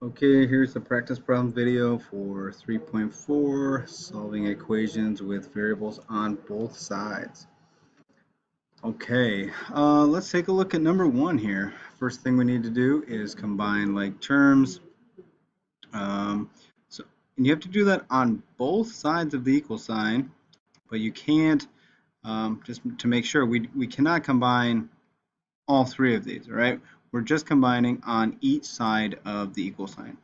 Okay, here's the practice problem video for 3.4, solving equations with variables on both sides. Okay, let's take a look at number one here. First thing we need to do is combine like terms. Um, and you have to do that on both sides of the equal sign, but you can't, just to make sure, we cannot combine all three of these, all right? We're just combining on each side of the equal sign.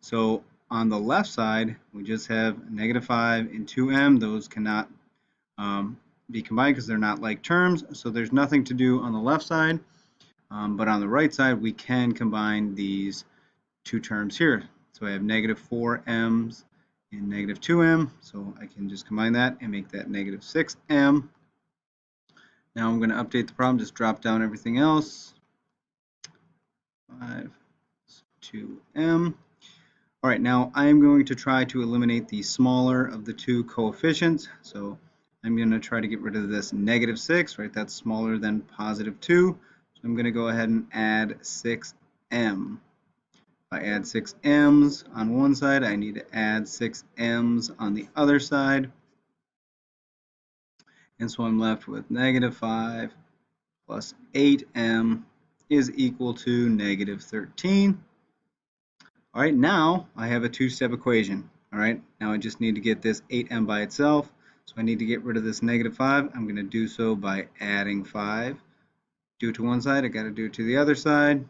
So on the left side, we just have -5 and 2m. Those cannot be combined because they're not like terms. So there's nothing to do on the left side. But on the right side, we can combine these two terms here. So I have -4m's and -2m. So I can just combine that and make that -6m. Now I'm going to update the problem, just drop down everything else. 5, 2m. All right, now I'm going to try to eliminate the smaller of the two coefficients. So I'm going to try to get rid of this -6, right? That's smaller than +2. So I'm going to go ahead and add 6m. If I add 6m's on one side, I need to add 6m's on the other side. And so I'm left with -5 plus 8m is equal to -13. All right, now I have a two-step equation. All right, now I just need to get this 8m by itself. So I need to get rid of this -5. I'm going to do so by adding 5. Do it to one side, I got to do it to the other side.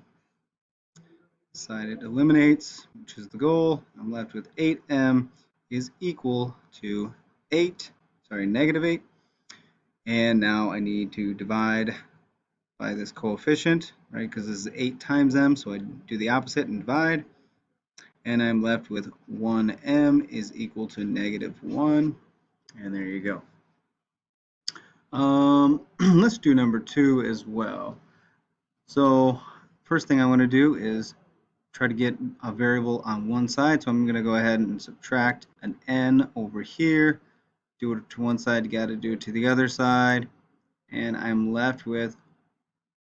Side it eliminates, which is the goal. I'm left with 8m is equal to 8, sorry, -8. And now I need to divide by this coefficient, right, because this is 8 times m, so I do the opposite and divide. And I'm left with 1m is equal to -1, and there you go. Let's do number 2 as well. So first thing I want to do is try to get a variable on one side, so I'm going to go ahead and subtract an n over here. Do it to one side, you got to do it to the other side, and I'm left with,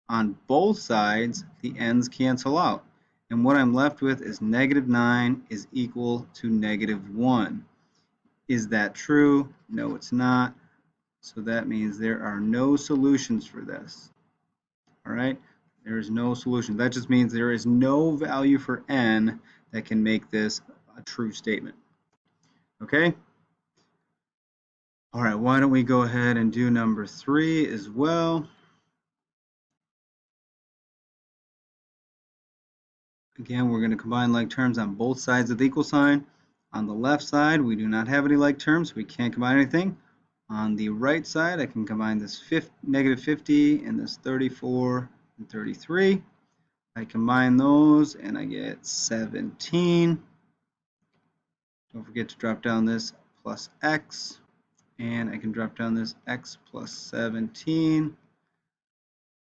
on both sides, the n's cancel out. And what I'm left with is -9 is equal to -1. Is that true? No, it's not. So that means there are no solutions for this. All right? There is no solution. That just means there is no value for n that can make this a true statement. Okay? All right, why don't we go ahead and do number 3 as well. Again, we're going to combine like terms on both sides of the equal sign. On the left side, we do not have any like terms, so we can't combine anything. On the right side, I can combine this -50 and this 34 and 33. I combine those and I get 17. Don't forget to drop down this plus x, and I can drop down this x plus 17.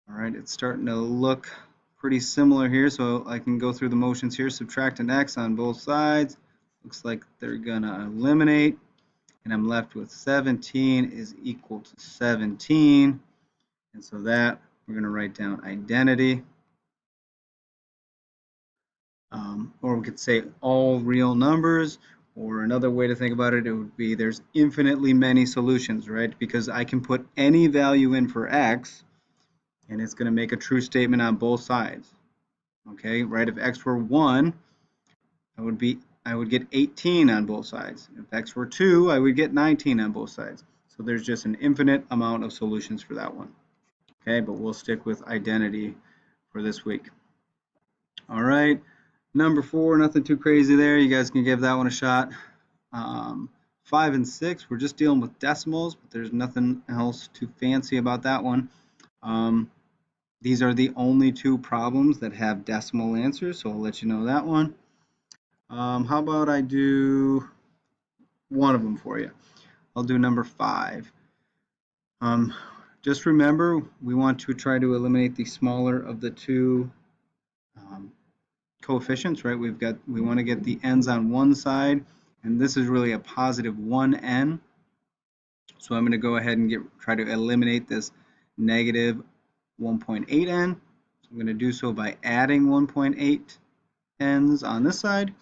All right, it's starting to look pretty similar here, so I can go through the motions here. Subtract an x on both sides. Looks like they're gonna eliminate, and I'm left with 17 is equal to 17, and so that we're gonna write down identity, or we could say all real numbers, or another way to think about it, it would be there's infinitely many solutions, right? Because I can put any value in for x, and it's going to make a true statement on both sides. Okay, right? If x were 1, I would get 18 on both sides. If x were 2, I would get 19 on both sides. So there's just an infinite amount of solutions for that one. Okay, but we'll stick with identity for this week. All right, number 4, nothing too crazy there. You guys can give that one a shot. 5 and 6, we're just dealing with decimals, but there's nothing else too fancy about that one. These are the only two problems that have decimal answers, so I'll let you know that one. How about I do one of them for you? I'll do number 5. Just remember, we want to try to eliminate the smaller of the two coefficients, right? We want to get the n's on one side, and this is really a positive 1n. So I'm going to go ahead and try to eliminate this negative 1.8n. So I'm going to do so by adding 1.8 n's on this side.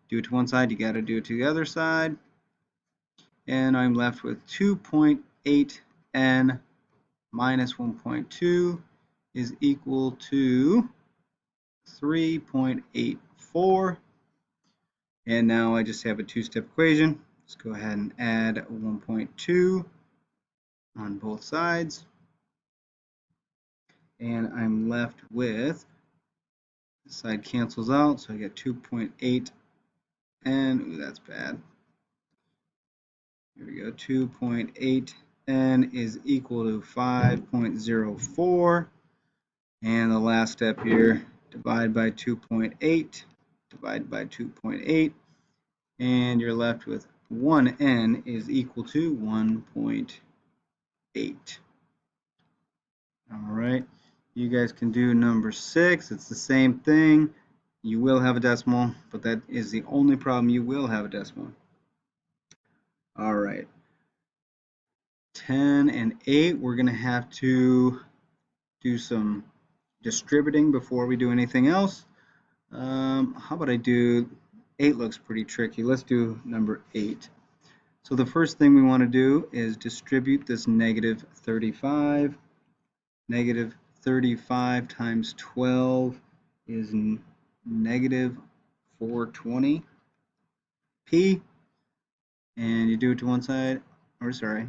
Do it to one side, you got to do it to the other side. And I'm left with 2.8n minus 1.2 is equal to 3.84. And now I just have a two-step equation. Let's go ahead and add 1.2 on both sides. And I'm left with, this side cancels out, so I get 2.8 n, ooh, that's bad. Here we go, 2.8 n is equal to 5.04. And the last step here, divide by 2.8, divide by 2.8, and you're left with 1n is equal to 1.8. All right, you guys can do number 6. It's the same thing. You will have a decimal, but that is the only problem. You will have a decimal. All right, 10 and 8, we're going to have to do some distributing before we do anything else. How about I do 8? Looks pretty tricky. Let's do number 8. So the first thing we want to do is distribute this negative 35. Negative 35 times 12 is negative 420 p, and you do it to one side, or sorry,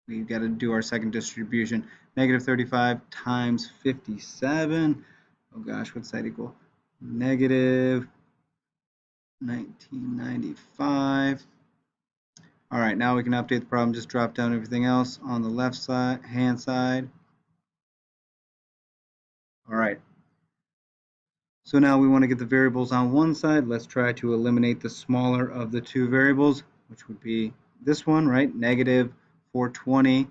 we've got to do our second distribution. Negative 35 times 57, oh gosh, what's that equal? Negative 1995. All right, now we can update the problem. Just drop down everything else on the left side, hand side. All right. So now we want to get the variables on one side. Let's try to eliminate the smaller of the two variables, which would be this one, right? Negative 420p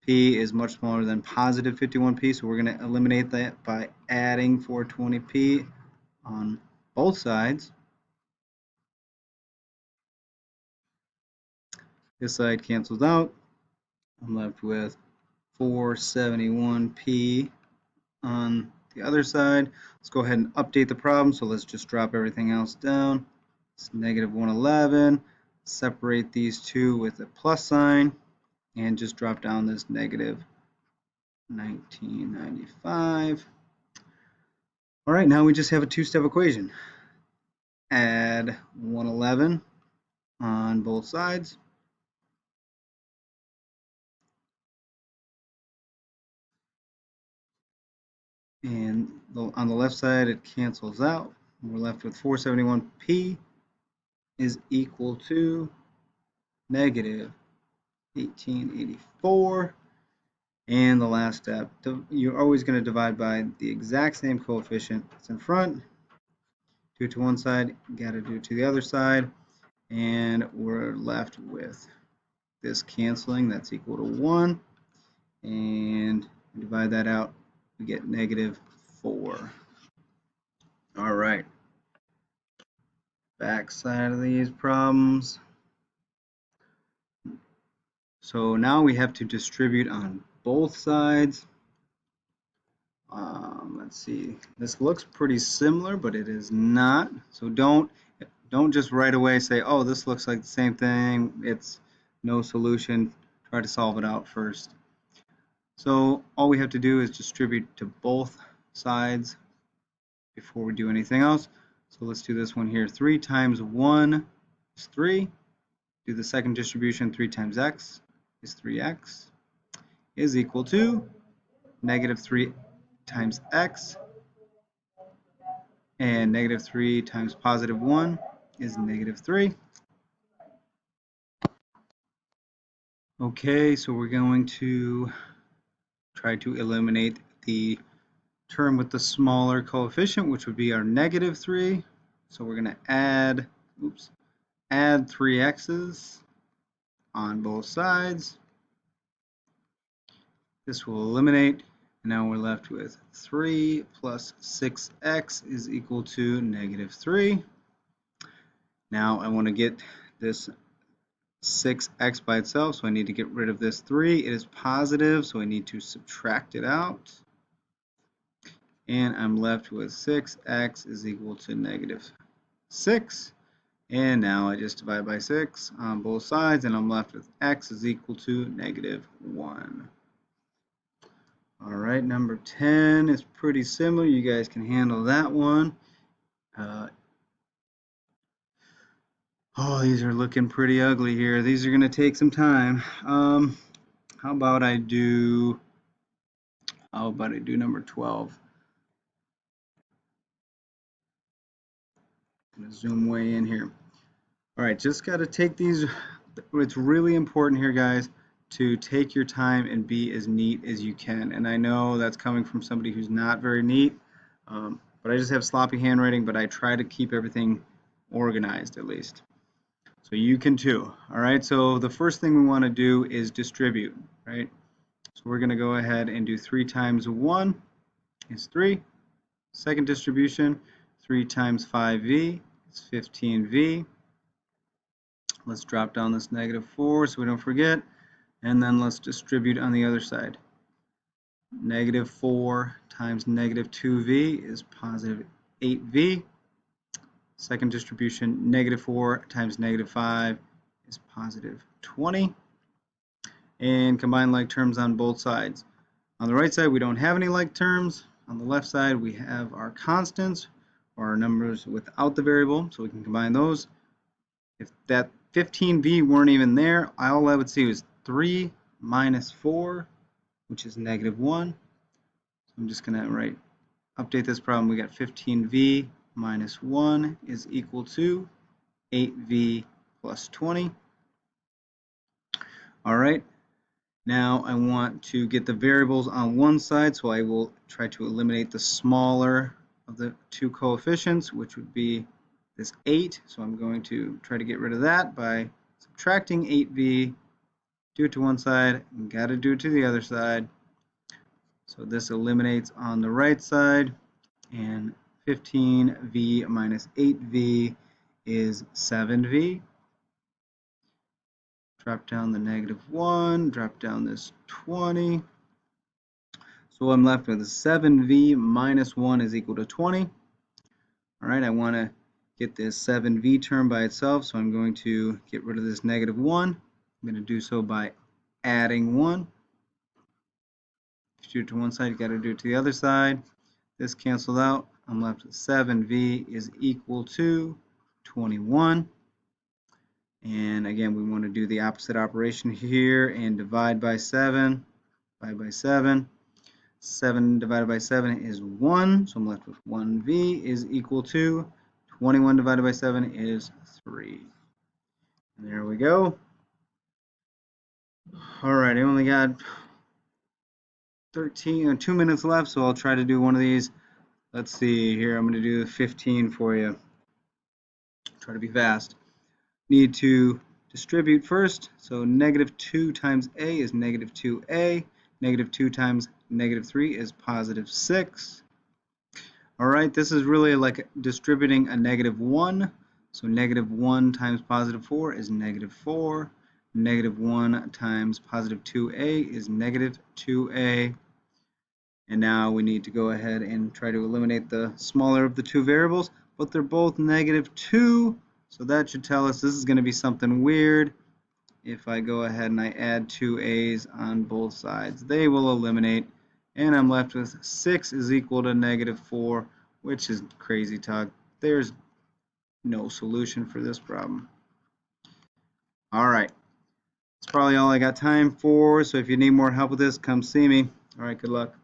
is much smaller than positive 51p, so we're going to eliminate that by adding 420p on both sides. This side cancels out. I'm left with 471p on the other side. Let's go ahead and update the problem. So let's just drop everything else down. It's negative 111. Separate these two with a plus sign and just drop down this negative 1995. All right, now we just have a two-step equation. Add 111 on both sides. And on the left side, it cancels out. We're left with 471p is equal to negative 1884. And the last step, you're always going to divide by the exact same coefficient that's in front. Do it to one side, got to do it to the other side. And we're left with this canceling, that's equal to 1. And divide that out, we get negative 4. All right. Back side of these problems. So now we have to distribute on both sides. Let's see. This looks pretty similar, but it is not. So don't just right away say, "Oh, this looks like the same thing. It's no solution." Try to solve it out first. So all we have to do is distribute to both sides before we do anything else. So let's do this one here. 3 times 1 is 3. Do the second distribution. 3 times x is 3x is equal to negative 3 times x, and negative 3 times positive 1 is negative 3. Okay, so we're going to try to eliminate the term with the smaller coefficient, which would be our negative 3. So we're going to add 3 x's on both sides. This will eliminate. Now we're left with 3 plus 6x is equal to negative 3. Now I want to get this 6x by itself, so I need to get rid of this 3. It is positive, so I need to subtract it out. and I'm left with 6x is equal to negative 6. And now I just divide by 6 on both sides, and I'm left with x is equal to negative 1. All right, number 10 is pretty similar. You guys can handle that one. Oh, these are looking pretty ugly here. These are going to take some time. How about I do number 12? I'm going to zoom way in here. All right, just got to take these. It's really important here, guys, to take your time and be as neat as you can. And I know that's coming from somebody who's not very neat, but I just have sloppy handwriting, but I try to keep everything organized at least. So you can too. All right, so the first thing we want to do is distribute, right? So we're going to go ahead and do 3 times 1 is 3. Second distribution, 3 times 5v is 15v. Let's drop down this negative 4 so we don't forget. And then let's distribute on the other side. Negative 4 times negative 2v is positive 8v. Second distribution, negative 4 times negative 5 is positive 20. And combine like terms on both sides. On the right side, we don't have any like terms. On the left side, we have our constants, or our numbers without the variable, so we can combine those. If that 15v weren't even there, all I would see was 3 minus 4, which is negative 1. So I'm just going to update this problem. We got 15v minus 1 is equal to 8v plus 20. All right. Now I want to get the variables on one side, so I will try to eliminate the smaller of the two coefficients, which would be this 8. So I'm going to try to get rid of that by subtracting 8v. Do it to one side, and got to do it to the other side. So this eliminates on the right side, and 15v minus 8v is 7v. Drop down the negative 1, drop down this 20. So I'm left with 7v minus 1 is equal to 20. All right, I want to get this 7v term by itself, so I'm going to get rid of this negative 1. I'm going to do so by adding 1. If you do it to one side, you got to do it to the other side. This canceled out. I'm left with 7v is equal to 21. And again, we want to do the opposite operation here and divide by 7. Divide by 7. 7 divided by 7 is 1, so I'm left with 1v is equal to 21 divided by 7 is 3. And there we go. All right, I only got 2 minutes left, so I'll try to do one of these. Let's see here. I'm going to do 15 for you. Try to be fast. Need to distribute first, so negative 2 times a is negative 2a. Negative 2 times negative 3 is positive 6. All right, this is really like distributing a negative 1. So negative 1 times positive 4 is negative 4. Negative 1 times positive 2a is negative 2a. And now we need to go ahead and try to eliminate the smaller of the two variables, but they're both negative 2. So that should tell us this is going to be something weird. If I go ahead and I add 2 a's on both sides, they will eliminate, and I'm left with 6 is equal to negative 4, which is crazy talk. There's no solution for this problem. All right, that's probably all I got time for, so if you need more help with this, come see me. All right, good luck.